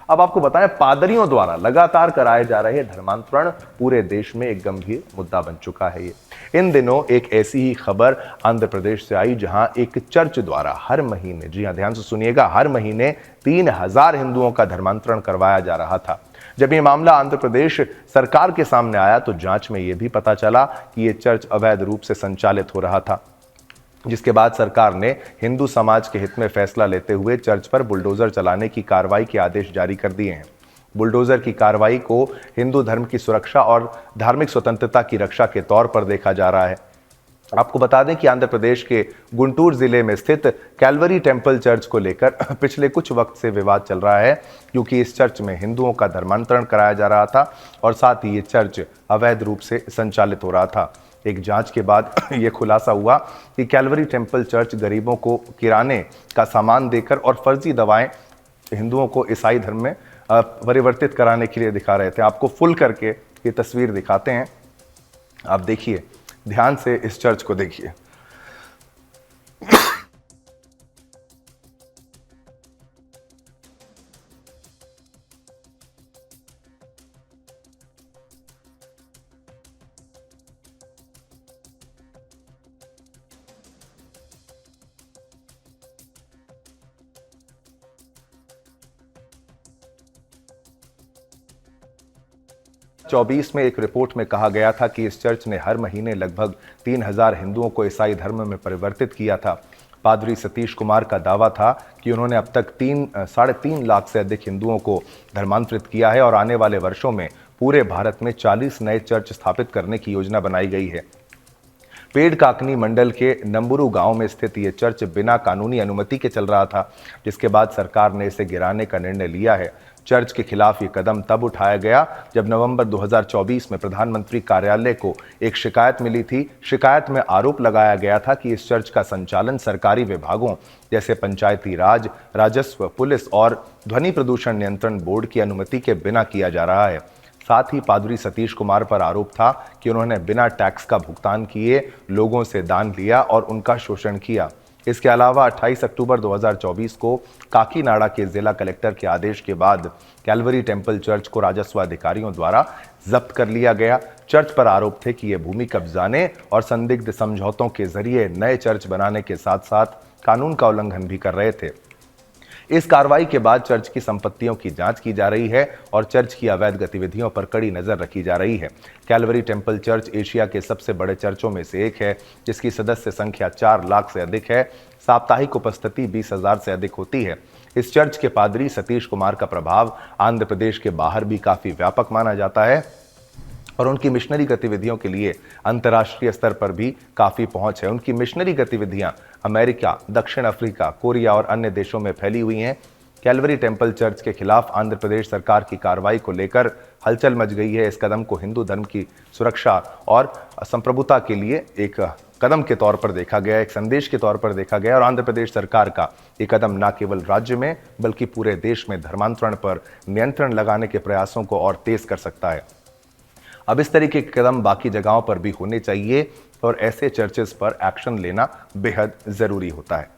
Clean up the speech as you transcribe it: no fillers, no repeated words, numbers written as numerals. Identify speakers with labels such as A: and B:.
A: अब आपको बताएं, पादरियों द्वारा लगातार कराए जा रहे धर्मांतरण पूरे देश में एक गंभीर मुद्दा बन चुका है। ये इन दिनों एक ऐसी ही खबर आंध्र प्रदेश से आई, जहां एक चर्च द्वारा हर महीने, जी हां ध्यान से सुनिएगा, हर महीने 3000 हिंदुओं का धर्मांतरण करवाया जा रहा था। जब ये मामला आंध्र प्रदेश सरकार के सामने आया तो जांच में यह भी पता चला कि यह चर्च अवैध रूप से संचालित हो रहा था, जिसके बाद सरकार ने हिंदू समाज के हित में फैसला लेते हुए चर्च पर बुलडोजर चलाने की कार्रवाई के आदेश जारी कर दिए हैं। बुलडोजर की कार्रवाई को हिंदू धर्म की सुरक्षा और धार्मिक स्वतंत्रता की रक्षा के तौर पर देखा जा रहा है। आपको बता दें कि आंध्र प्रदेश के गुंटूर जिले में स्थित कैलवरी टेम्पल चर्च को लेकर पिछले कुछ वक्त से विवाद चल रहा है, क्योंकि इस चर्च में हिंदुओं का धर्मांतरण कराया जा रहा था और साथ ही ये चर्च अवैध रूप से संचालित हो रहा था। एक जांच के बाद यह खुलासा हुआ कि कैलवरी टेम्पल चर्च गरीबों को किराने का सामान देकर और फर्जी दवाएं हिंदुओं को ईसाई धर्म में परिवर्तित कराने के लिए दिखा रहे थे। आपको फुल करके ये तस्वीर दिखाते हैं, आप देखिए, ध्यान से इस चर्च को देखिए। 24 में एक रिपोर्ट में कहा गया था कि इस चर्च ने हर महीने लगभग 3000 हिंदुओं को ईसाई धर्म में परिवर्तित किया था। पादरी सतीश कुमार का दावा था कि उन्होंने अब तक 3.5 लाख से अधिक हिंदुओं को धर्मांतरित किया है और आने वाले वर्षों में पूरे भारत में 40 नए चर्च स्थापित करने की योजना बनाई गई है। पेड़ काकनी मंडल के नंबुरू गांव में स्थित ये चर्च बिना कानूनी अनुमति के चल रहा था, जिसके बाद सरकार ने इसे गिराने का निर्णय लिया है। चर्च के खिलाफ ये कदम तब उठाया गया जब नवंबर 2024 में प्रधानमंत्री कार्यालय को एक शिकायत मिली थी। शिकायत में आरोप लगाया गया था कि इस चर्च का संचालन सरकारी विभागों जैसे पंचायती राज, राजस्व, पुलिस और ध्वनि प्रदूषण नियंत्रण बोर्ड की अनुमति के बिना किया जा रहा है। साथ ही पादरी सतीश कुमार पर आरोप था कि उन्होंने बिना टैक्स का भुगतान किए लोगों से दान लिया और उनका शोषण किया। इसके अलावा 28 अक्टूबर 2024 को काकीनाडा के जिला कलेक्टर के आदेश के बाद कैलवरी टेम्पल चर्च को राजस्व अधिकारियों द्वारा जब्त कर लिया गया। चर्च पर आरोप थे कि ये भूमि कब्जाने और संदिग्ध समझौतों के जरिए नए चर्च बनाने के साथ साथ कानून का उल्लंघन भी कर रहे थे। इस कार्रवाई के बाद चर्च की संपत्तियों की जांच की जा रही है और चर्च की अवैध गतिविधियों पर कड़ी नजर रखी जा रही है। कैलवरी टेम्पल चर्च एशिया के सबसे बड़े चर्चों में से एक है, जिसकी सदस्य संख्या 4 लाख से अधिक है। साप्ताहिक उपस्थिति 20,000 से अधिक होती है। इस चर्च के पादरी सतीश कुमार का प्रभाव आंध्र प्रदेश के बाहर भी काफी व्यापक माना जाता है और उनकी मिशनरी गतिविधियों के लिए अंतर्राष्ट्रीय स्तर पर भी काफी पहुंच है। उनकी मिशनरी गतिविधियां अमेरिका, दक्षिण अफ्रीका, कोरिया और अन्य देशों में फैली हुई हैं। कैलवरी टेम्पल चर्च के खिलाफ आंध्र प्रदेश सरकार की कार्रवाई को लेकर हलचल मच गई है। इस कदम को हिंदू धर्म की सुरक्षा और संप्रभुता के लिए एक कदम के तौर पर देखा गया, एक संदेश के तौर पर देखा गया और आंध्र प्रदेश सरकार का ये कदम न केवल राज्य में बल्कि पूरे देश में धर्मांतरण पर नियंत्रण लगाने के प्रयासों को और तेज कर सकता है। अब इस तरीके के कदम बाकी जगहों पर भी होने चाहिए और ऐसे चर्चेस पर एक्शन लेना बेहद जरूरी होता है।